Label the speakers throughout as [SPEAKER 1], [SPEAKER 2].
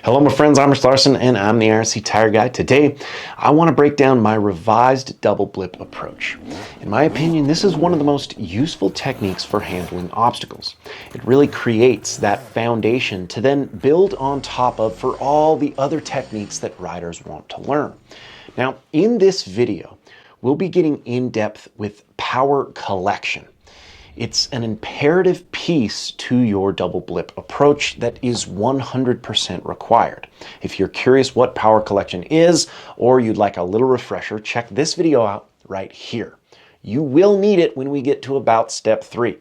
[SPEAKER 1] Hello my friends, I'm Rich Larson and I'm the RC Tire Guy. Today I want to break down my revised double blip approach. In my opinion, this is one of the most useful techniques for handling obstacles. It really creates that foundation to then build on top of for all the other techniques that riders want to learn. Now in this video, we'll be getting in depth with power collection. It's an imperative piece to your double blip approach that is 100% required. If you're curious what power collection is, or you'd like a little refresher, check this video out right here. You will need it when we get to about step 3.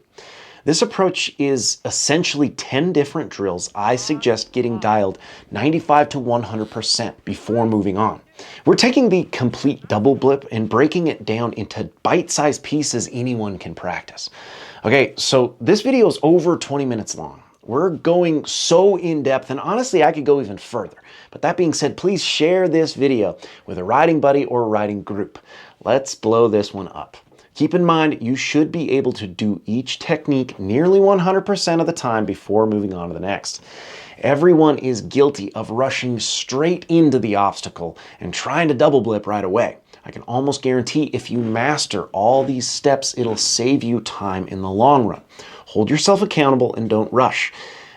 [SPEAKER 1] This approach is essentially 10 different drills I suggest getting dialed 95 to 100% before moving on. We're taking the complete double blip and breaking it down into bite-sized pieces anyone can practice. Okay, so this video is over 20 minutes long. We're going so in depth, and honestly, I could go even further. But that being said, please share this video with a riding buddy or a riding group. Let's blow this one up. Keep in mind, you should be able to do each technique nearly 100% of the time before moving on to the next. Everyone is guilty of rushing straight into the obstacle and trying to double blip right away. I can almost guarantee if you master all these steps, it'll save you time in the long run. Hold yourself accountable and don't rush.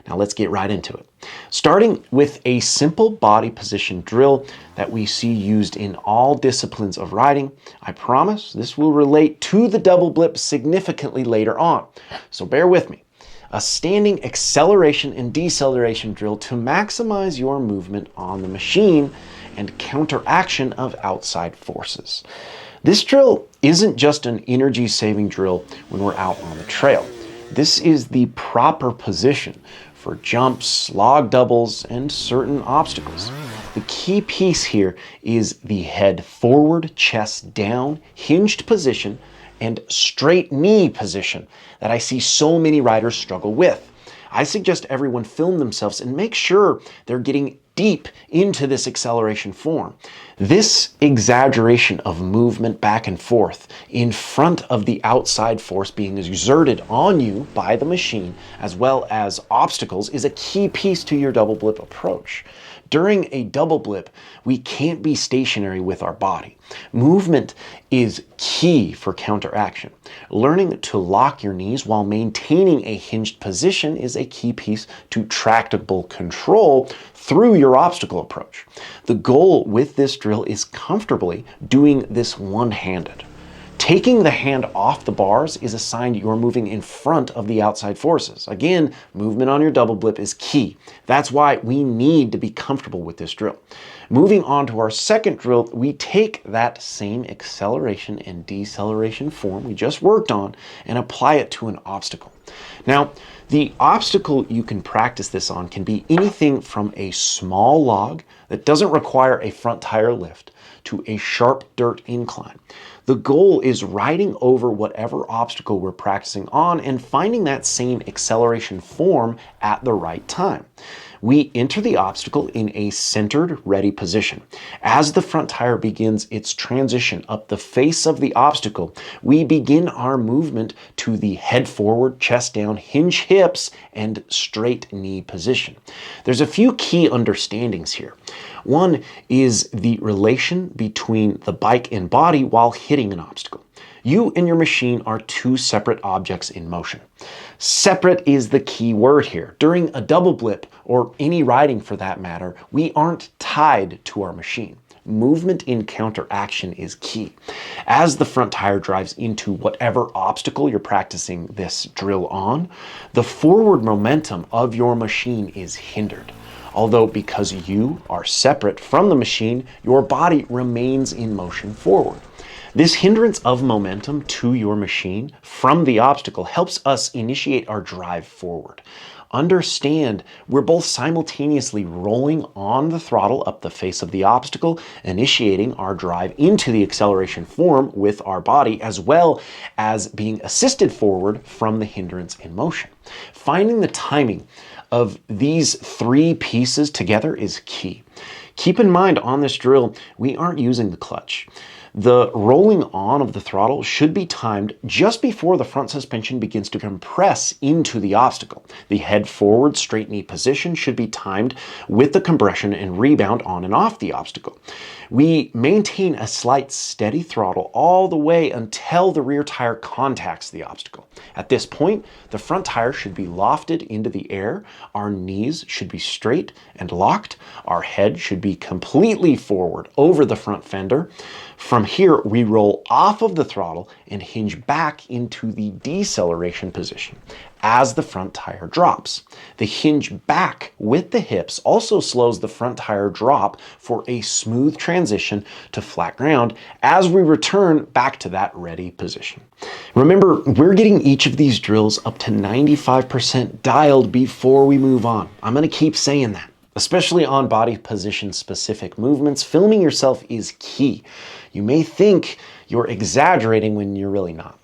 [SPEAKER 1] Now let's get right into it. Starting with a simple body position drill that we see used in all disciplines of riding. I promise this will relate to the double blip significantly later on, so bear with me. A standing acceleration and deceleration drill to maximize your movement on the machine and counteraction of outside forces. This drill isn't just an energy saving drill when we're out on the trail. This is the proper position for jumps, log doubles, and certain obstacles. The key piece here is the head forward, chest down, hinged position, and straight knee position that I see so many riders struggle with. I suggest everyone film themselves and make sure they're getting deep into this acceleration form. This exaggeration of movement back and forth in front of the outside force being exerted on you by the machine, as well as obstacles, is a key piece to your double blip approach. During a double blip, we can't be stationary with our body. Movement is key for counteraction. Learning to lock your knees while maintaining a hinged position is a key piece to tractable control through your obstacle approach. The goal with this drill is comfortably doing this one-handed. Taking the hand off the bars is a sign you're moving in front of the outside forces. Again, movement on your double blip is key. That's why we need to be comfortable with this drill. Moving on to our second drill, we take that same acceleration and deceleration form we just worked on and apply it to an obstacle. Now, the obstacle you can practice this on can be anything from a small log that doesn't require a front tire lift to a sharp dirt incline. The goal is riding over whatever obstacle we're practicing on and finding that same acceleration form at the right time. We enter the obstacle in a centered, ready position. As the front tire begins its transition up the face of the obstacle, we begin our movement to the head forward, chest down, hinge hips, and straight knee position. There's a few key understandings here. One is the relation between the bike and body while hitting an obstacle. You and your machine are two separate objects in motion. Separate is the key word here. During a double blip, or any riding for that matter, we aren't tied to our machine. Movement in counteraction is key. As the front tire drives into whatever obstacle you're practicing this drill on, the forward momentum of your machine is hindered. Although because you are separate from the machine, your body remains in motion forward. This hindrance of momentum to your machine from the obstacle helps us initiate our drive forward. Understand we're both simultaneously rolling on the throttle up the face of the obstacle, initiating our drive into the acceleration form with our body, as well as being assisted forward from the hindrance in motion. Finding the timing of these three pieces together is key. Keep in mind on this drill, we aren't using the clutch. The rolling on of the throttle should be timed just before the front suspension begins to compress into the obstacle. The head forward straight knee position should be timed with the compression and rebound on and off the obstacle. We maintain a slight steady throttle all the way until the rear tire contacts the obstacle. At this point, the front tire should be lofted into the air, our knees should be straight and locked, our head should be completely forward over the front fender. From here, we roll off of the throttle and hinge back into the deceleration position as the front tire drops. The hinge back with the hips also slows the front tire drop for a smooth transition to flat ground as we return back to that ready position. Remember, we're getting each of these drills up to 95% dialed before we move on. I'm going to keep saying that. Especially on body position specific movements, filming yourself is key. You may think you're exaggerating when you're really not.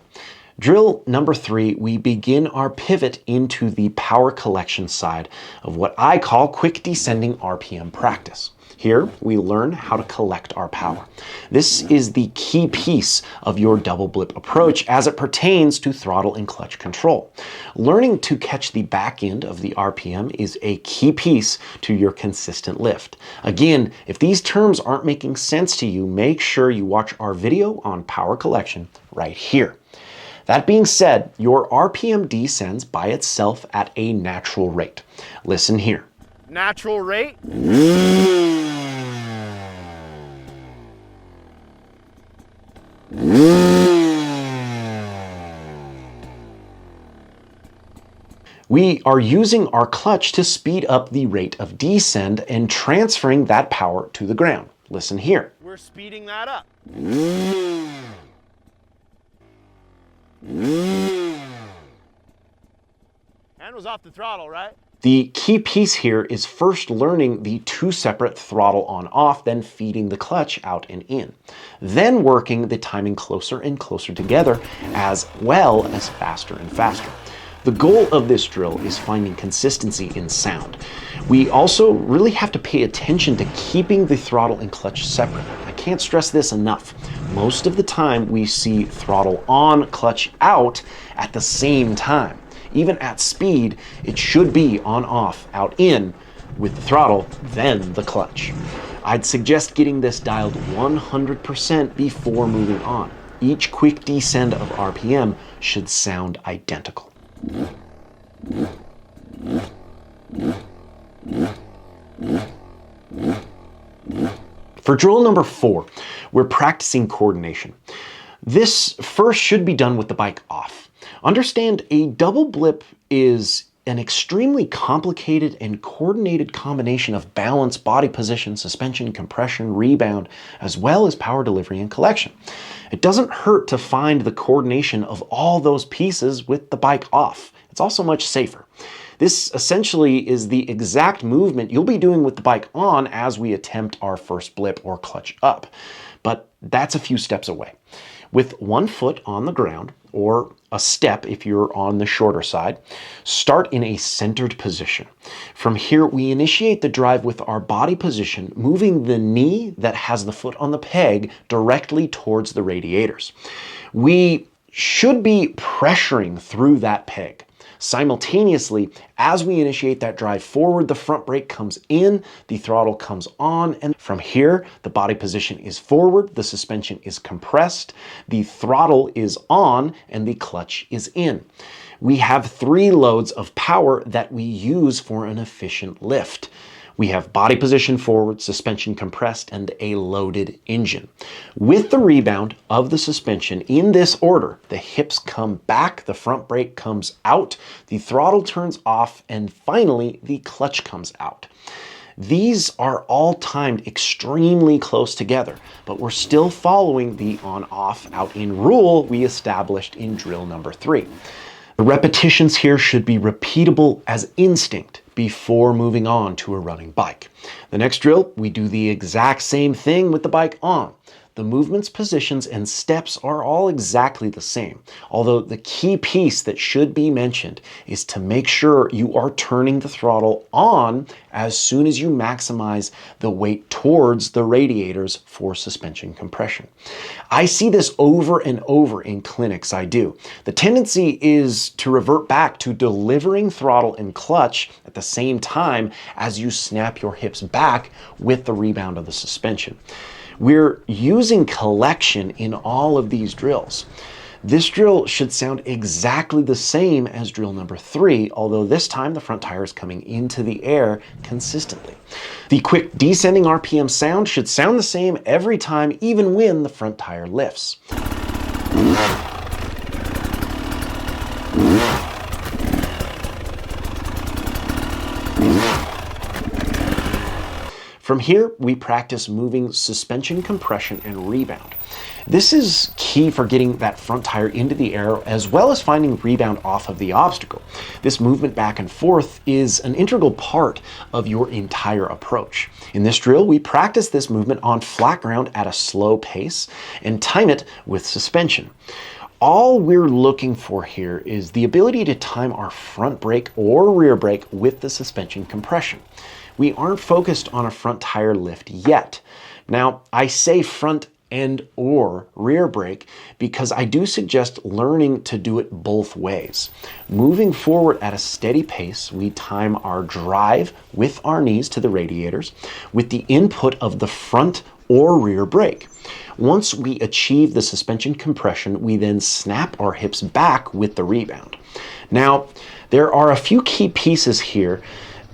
[SPEAKER 1] Drill number 3, we begin our pivot into the power collection side of what I call quick descending RPM practice. Here, we learn how to collect our power. This is the key piece of your double blip approach as it pertains to throttle and clutch control. Learning to catch the back end of the RPM is a key piece to your consistent lift. Again, if these terms aren't making sense to you, make sure you watch our video on power collection right here. That being said, your RPM descends by itself at a natural rate. Listen here.
[SPEAKER 2] Natural rate?
[SPEAKER 1] We are using our clutch to speed up the rate of descend and transferring that power to the ground. Listen here.
[SPEAKER 2] We're speeding that up. Hand was off the throttle, right?
[SPEAKER 1] The key piece here is first learning the 2 separate throttle on-off, then feeding the clutch out and in. Then working the timing closer and closer together, as well as faster and faster. The goal of this drill is finding consistency in sound. We also really have to pay attention to keeping the throttle and clutch separate. I can't stress this enough. Most of the time we see throttle on, clutch out at the same time. Even at speed, it should be on, off, out, in with the throttle, then the clutch. I'd suggest getting this dialed 100% before moving on. Each quick descend of RPM should sound identical. For drill number 4, we're practicing coordination. This first should be done with the bike off. Understand, a double blip is an extremely complicated and coordinated combination of balance, body position, suspension, compression, rebound, as well as power delivery and collection. It doesn't hurt to find the coordination of all those pieces with the bike off. It's also much safer. This essentially is the exact movement you'll be doing with the bike on as we attempt our first blip or clutch up. But that's a few steps away. With one foot on the ground, or a step if you're on the shorter side, start in a centered position. From here, we initiate the drive with our body position, moving the knee that has the foot on the peg directly towards the radiators. We should be pressuring through that peg. Simultaneously, as we initiate that drive forward, the front brake comes in, the throttle comes on, and from here, the body position is forward, the suspension is compressed, the throttle is on, and the clutch is in. We have 3 loads of power that we use for an efficient lift. We have body position forward, suspension compressed, and a loaded engine. With the rebound of the suspension in this order, the hips come back, the front brake comes out, the throttle turns off, and finally the clutch comes out. These are all timed extremely close together, but we're still following the on-off, out-in rule we established in drill number 3. The repetitions here should be repeatable as instinct before moving on to a running bike. The next drill, we do the exact same thing with the bike on. The movements, positions, and steps are all exactly the same, although the key piece that should be mentioned is to make sure you are turning the throttle on as soon as you maximize the weight towards the radiators for suspension compression. I see this over and over in clinics I do. The tendency is to revert back to delivering throttle and clutch at the same time as you snap your hips back with the rebound of the suspension. We're using collection in all of these drills. This drill should sound exactly the same as drill number 3, although this time the front tire is coming into the air consistently. The quick descending RPM sound should sound the same every time, even when the front tire lifts. From here, we practice moving suspension compression and rebound. This is key for getting that front tire into the air as well as finding rebound off of the obstacle. This movement back and forth is an integral part of your entire approach. In this drill, we practice this movement on flat ground at a slow pace and time it with suspension. All we're looking for here is the ability to time our front brake or rear brake with the suspension compression. We aren't focused on a front tire lift yet. Now, I say front and or rear brake because I do suggest learning to do it both ways. Moving forward at a steady pace, we time our drive with our knees to the radiators with the input of the front or rear brake. Once we achieve the suspension compression, we then snap our hips back with the rebound. Now, there are a few key pieces here,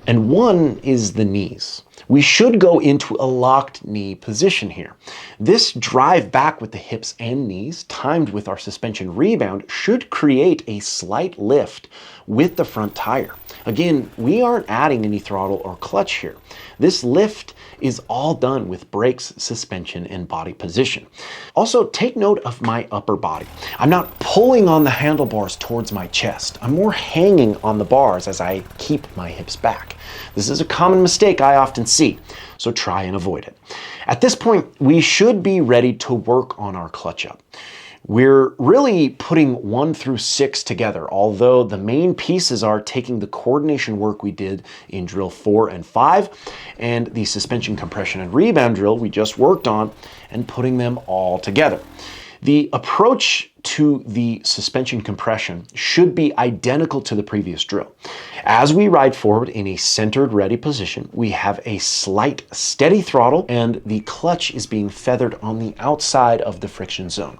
[SPEAKER 1] and one is the knees. We should go into a locked knee position here. This drive back with the hips and knees, timed with our suspension rebound, should create a slight lift with the front tire. Again, we aren't adding any throttle or clutch here. This lift is all done with brakes, suspension, and body position. Also, take note of my upper body. I'm not pulling on the handlebars towards my chest. I'm more hanging on the bars as I keep my hips back. This is a common mistake I often see, so try and avoid it. At this point, we should be ready to work on our clutch up. We're really putting 1 through 6 together, although the main pieces are taking the coordination work we did in drill 4 and 5 and the suspension compression and rebound drill we just worked on and putting them all together. The approach to the suspension compression should be identical to the previous drill. As we ride forward in a centered ready position, we have a slight steady throttle and the clutch is being feathered on the outside of the friction zone.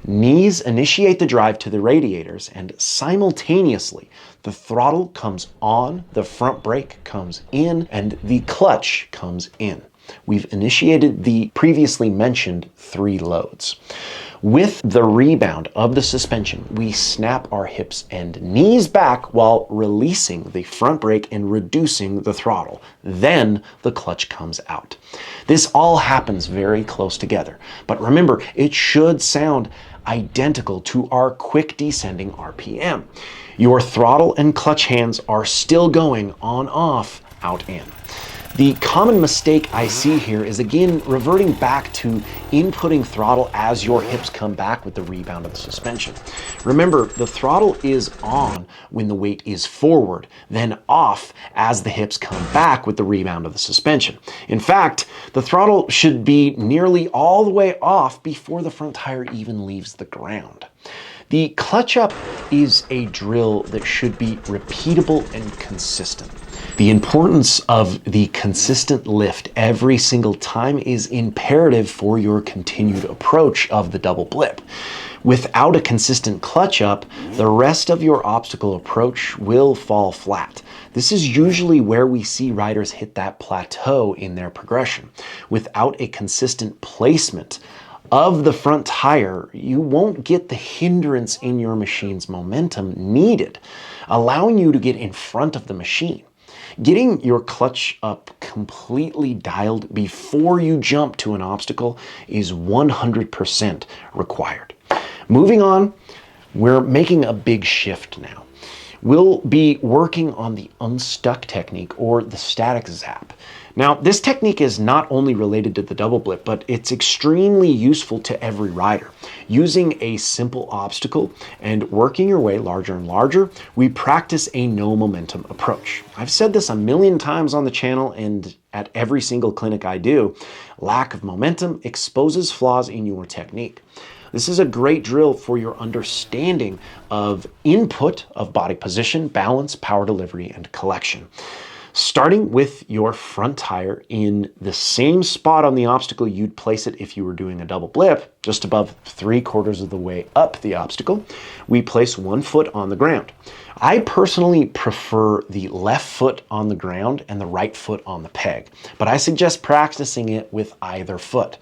[SPEAKER 1] Knees initiate the drive to the radiators and simultaneously the throttle comes on, the front brake comes in, and the clutch comes in. We've initiated the previously mentioned 3 loads. With the rebound of the suspension, we snap our hips and knees back while releasing the front brake and reducing the throttle. Then the clutch comes out. This all happens very close together, but remember, it should sound identical to our quick descending RPM. Your throttle and clutch hands are still going on, off, out, in. The common mistake I see here is again reverting back to inputting throttle as your hips come back with the rebound of the suspension. Remember, the throttle is on when the weight is forward, then off as the hips come back with the rebound of the suspension. In fact, the throttle should be nearly all the way off before the front tire even leaves the ground. The clutch up is a drill that should be repeatable and consistent. The importance of the consistent lift every single time is imperative for your continued approach of the double blip. Without a consistent clutch up, the rest of your obstacle approach will fall flat. This is usually where we see riders hit that plateau in their progression. Without a consistent placement of the front tire, you won't get the hindrance in your machine's momentum needed, allowing you to get in front of the machine. Getting your clutch up completely dialed before you jump to an obstacle is 100% required. Moving on, we're making a big shift now. We'll be working on the unstuck technique or the static zap. Now, this technique is not only related to the double blip, but it's extremely useful to every rider. Using a simple obstacle and working your way larger and larger, we practice a no momentum approach. I've said this a million times on the channel and at every single clinic I do. Lack of momentum exposes flaws in your technique. This is a great drill for your understanding of input of body position, balance, power delivery, and collection. Starting with your front tire in the same spot on the obstacle you'd place it if you were doing a double blip, just above 3/4 of the way up the obstacle, we place one foot on the ground. I personally prefer the left foot on the ground and the right foot on the peg, but I suggest practicing it with either foot.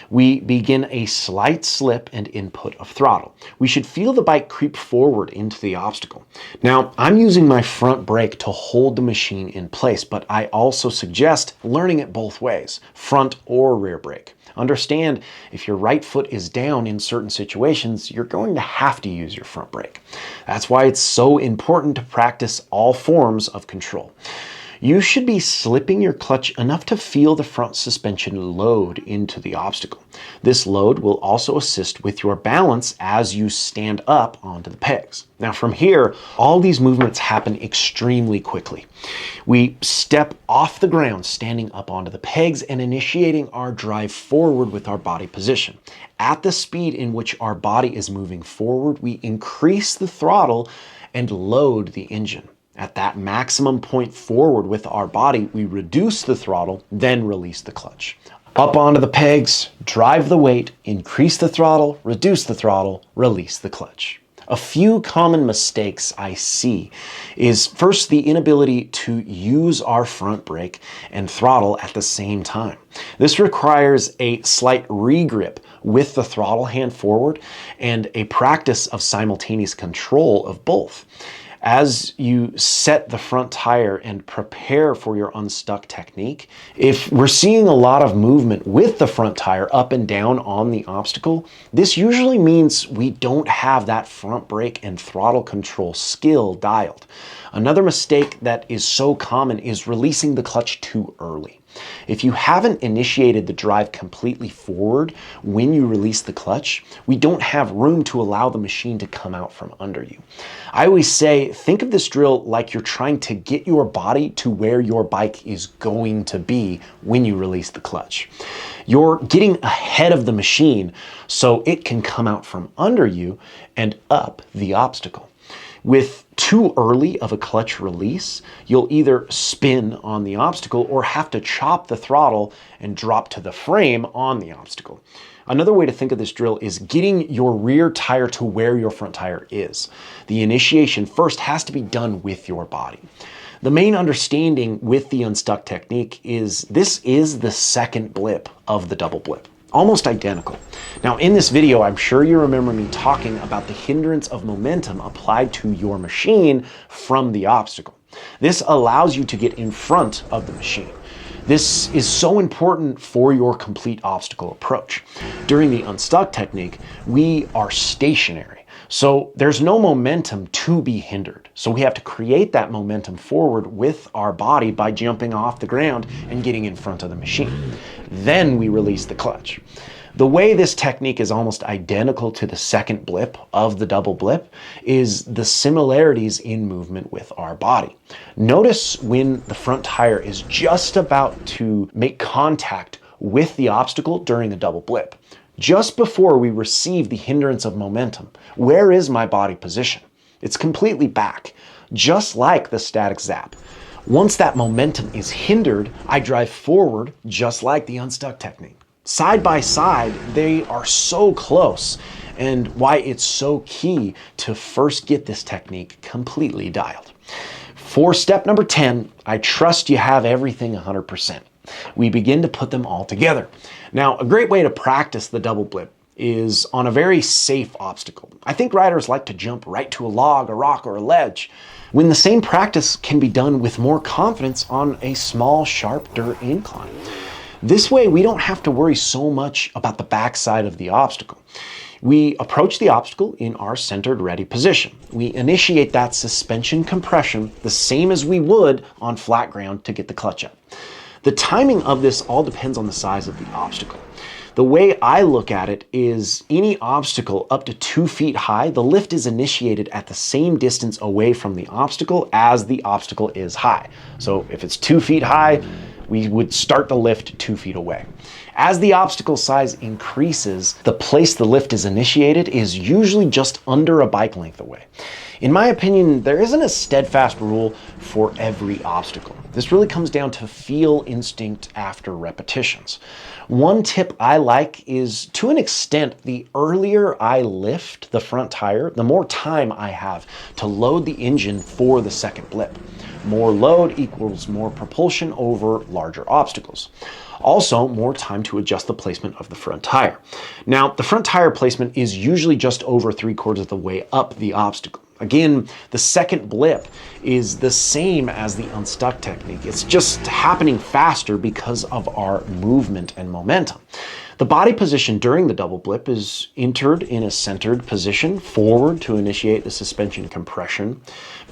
[SPEAKER 1] We begin a slight slip and input of throttle. We should feel the bike creep forward into the obstacle. Now, I'm using my front brake to hold the machine in place, but I also suggest learning it both ways, front or rear brake. Understand, if your right foot is down in certain situations, you're going to have to use your front brake. That's why it's so important to practice all forms of control. You should be slipping your clutch enough to feel the front suspension load into the obstacle. This load will also assist with your balance as you stand up onto the pegs. Now from here, all these movements happen extremely quickly. We step off the ground, standing up onto the pegs and initiating our drive forward with our body position. At the speed in which our body is moving forward, we increase the throttle and load the engine. At that maximum point forward with our body, we reduce the throttle, then release the clutch. Up onto the pegs, drive the weight, increase the throttle, reduce the throttle, release the clutch. A few common mistakes I see is first the inability to use our front brake and throttle at the same time. This requires a slight regrip with the throttle hand forward and a practice of simultaneous control of both. As you set the front tire and prepare for your unstuck technique, if we're seeing a lot of movement with the front tire up and down on the obstacle, this usually means we don't have that front brake and throttle control skill dialed. Another mistake that is so common is releasing the clutch too early. If you haven't initiated the drive completely forward when you release the clutch, we don't have room to allow the machine to come out from under you. I always say, think of this drill like you're trying to get your body to where your bike is going to be when you release the clutch. You're getting ahead of the machine so it can come out from under you and up the obstacle. With too early of a clutch release, you'll either spin on the obstacle or have to chop the throttle and drop to the frame on the obstacle. Another way to think of this drill is getting your rear tire to where your front tire is. The initiation first has to be done with your body. The main understanding with the unstuck technique is this is the second blip of the double blip. Almost identical. Now in this video, I'm sure you remember me talking about the hindrance of momentum applied to your machine from the obstacle. This allows you to get in front of the machine. This is so important for your complete obstacle approach. During the unstuck technique, we are stationary. So there's no momentum to be hindered. So we have to create that momentum forward with our body by jumping off the ground and getting in front of the machine. Then we release the clutch. The way this technique is almost identical to the second blip of the double blip is the similarities in movement with our body. Notice when the front tire is just about to make contact with the obstacle during the double blip. Just before we receive the hindrance of momentum, where is my body position? It's completely back, just like the static zap. Once that momentum is hindered, I drive forward just like the unstuck technique. Side by side, they are so close, and why it's so key to first get this technique completely dialed. For step number 10, I trust you have everything 100%. We begin to put them all together. Now, a great way to practice the double blip is on a very safe obstacle. I think riders like to jump right to a log, a rock, or a ledge, when the same practice can be done with more confidence on a small, sharp dirt incline. This way, we don't have to worry so much about the backside of the obstacle. We approach the obstacle in our centered ready position. We initiate that suspension compression the same as we would on flat ground to get the clutch up. The timing of this all depends on the size of the obstacle. The way I look at it is any obstacle up to 2 feet high, the lift is initiated at the same distance away from the obstacle as the obstacle is high. So if it's 2 feet high, we would start the lift 2 feet away. As the obstacle size increases, the place the lift is initiated is usually just under a bike length away. In my opinion, there isn't a steadfast rule for every obstacle. This really comes down to feel instinct after repetitions. One tip I like is, to an extent, the earlier I lift the front tire, the more time I have to load the engine for the second blip. More load equals more propulsion over larger obstacles. Also, more time to adjust the placement of the front tire. Now, the front tire placement is usually just over 3/4 of the way up the obstacle. Again, the second blip is the same as the unstuck technique. It's just happening faster because of our movement and momentum. The body position during the double blip is entered in a centered position, forward to initiate the suspension compression,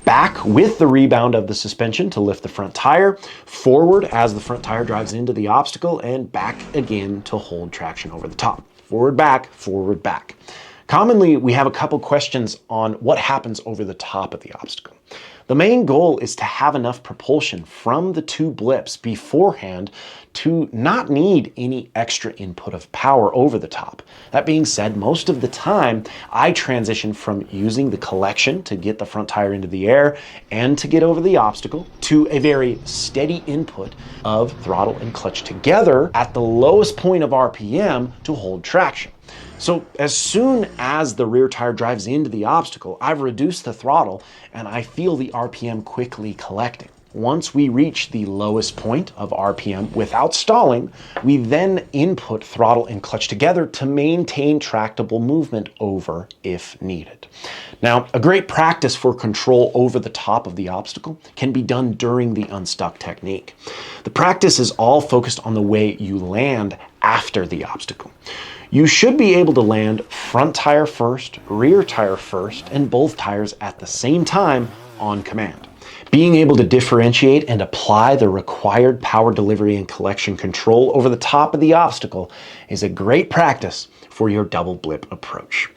[SPEAKER 1] back with the rebound of the suspension to lift the front tire, forward as the front tire drives into the obstacle, and back again to hold traction over the top. Forward, back, forward, back. Commonly, we have a couple questions on what happens over the top of the obstacle. The main goal is to have enough propulsion from the 2 blips beforehand to not need any extra input of power over the top. That being said, most of the time, I transition from using the collection to get the front tire into the air and to get over the obstacle to a very steady input of throttle and clutch together at the lowest point of RPM to hold traction. So as soon as the rear tire drives into the obstacle, I've reduced the throttle and I feel the RPM quickly collecting. Once we reach the lowest point of RPM without stalling, we then input throttle and clutch together to maintain tractable movement over if needed. Now, a great practice for control over the top of the obstacle can be done during the unstuck technique. The practice is all focused on the way you land after the obstacle. You should be able to land front tire first, rear tire first, and both tires at the same time on command. Being able to differentiate and apply the required power delivery and collection control over the top of the obstacle is a great practice for your double blip approach.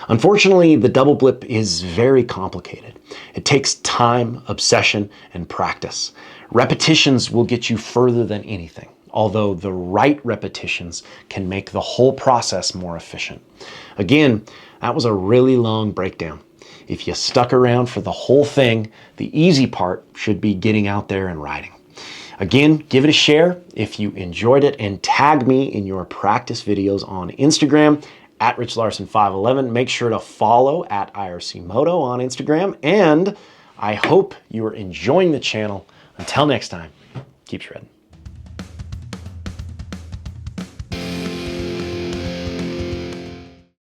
[SPEAKER 1] Unfortunately, the double blip is very complicated. It takes time, obsession, and practice. Repetitions will get you further than anything, although the right repetitions can make the whole process more efficient. Again, that was a really long breakdown. If you stuck around for the whole thing, the easy part should be getting out there and riding. Again, give it a share if you enjoyed it, and tag me in your practice videos on Instagram at RichLarson511. Make sure to follow at IRCMoto on Instagram, and I hope you are enjoying the channel. Until next time, keep shredding.